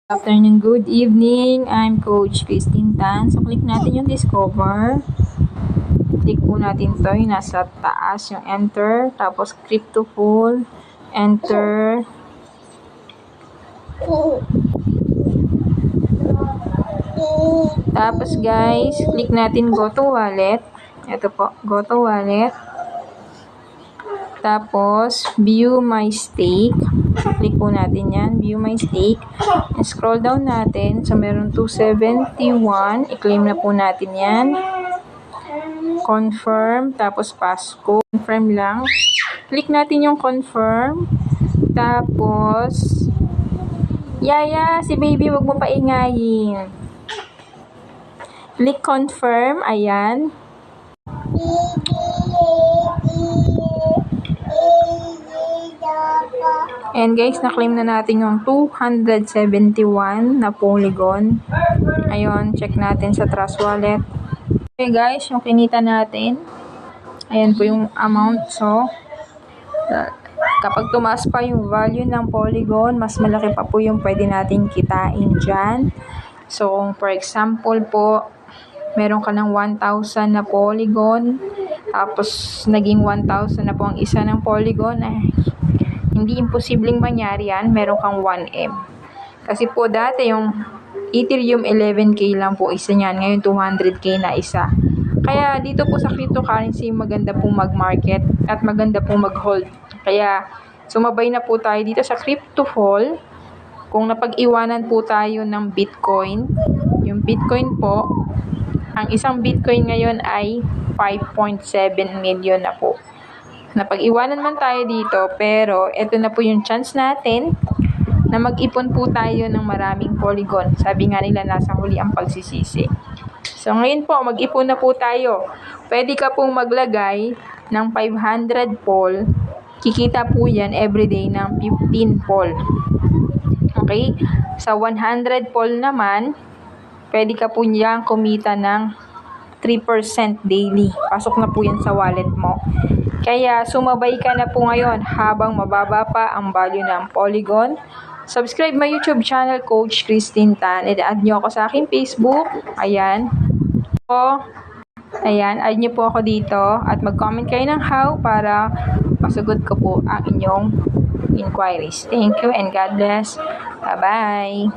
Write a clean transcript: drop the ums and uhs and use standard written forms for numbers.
Afternoon, good evening. I'm Coach Christine Tan. So, click natin yung Discover. Click po natin to yung nasa taas, yung Enter. Tapos, Crypto Pool. Enter. Tapos, guys, click natin Go to Wallet. Ito po, Go to Wallet. Tapos, View My Stake. Click po natin yan. View My Stake. Scroll down natin. So, meron 271. I-claim na po natin yan. Confirm. Tapos, passcode. Confirm lang. Click natin yung confirm. Tapos, Yaya, si baby, wag mo paingayin. Click confirm. Ayan. And guys, na-claim na natin yung 271 na Polygon. Ayun, check natin sa Trust Wallet. Okay guys, yung kinita natin. Ayan po yung amount. So, kapag tumaas pa yung value ng Polygon, mas malaki pa po yung pwede natin kitain dyan. So, for example po, meron ka ng 1,000 na Polygon. Tapos, naging 1,000 na po ang isa ng Polygon. Hindi imposibleng mangyari yan, meron kang 1M. Kasi po dati yung Ethereum 11K lang po isa niyan, ngayon 200K na isa. Kaya dito po sa cryptocurrency, maganda pong mag-market at maganda pong mag-hold. Kaya sumabay na po tayo dito sa CryptoFall. Kung napag-iwanan po tayo ng Bitcoin, yung Bitcoin po, ang isang Bitcoin ngayon ay 5.7 million na po. Napag-iwanan man tayo dito, pero ito na po yung chance natin na mag-ipon po tayo ng maraming Polygon. Sabi nga nila, nasa huli ang pagsisisi. So, ngayon po, mag-ipon na po tayo. Pwede ka pong maglagay ng 500 Pol. Kikita po yan everyday ng 15 Pol. Okay? Sa 100 Pol naman, pwede ka po niyang kumita ng 3% daily. Pasok na po yan sa wallet mo. Kaya sumabay ka na po ngayon habang mababa pa ang value ng Polygon. Subscribe my YouTube channel, Coach Christine Tan. And add nyo ako sa aking Facebook. Ayan. Add nyo po ako dito. At mag-comment kayo ng how para masagot ko po ang inyong inquiries. Thank you and God bless. Bye-bye.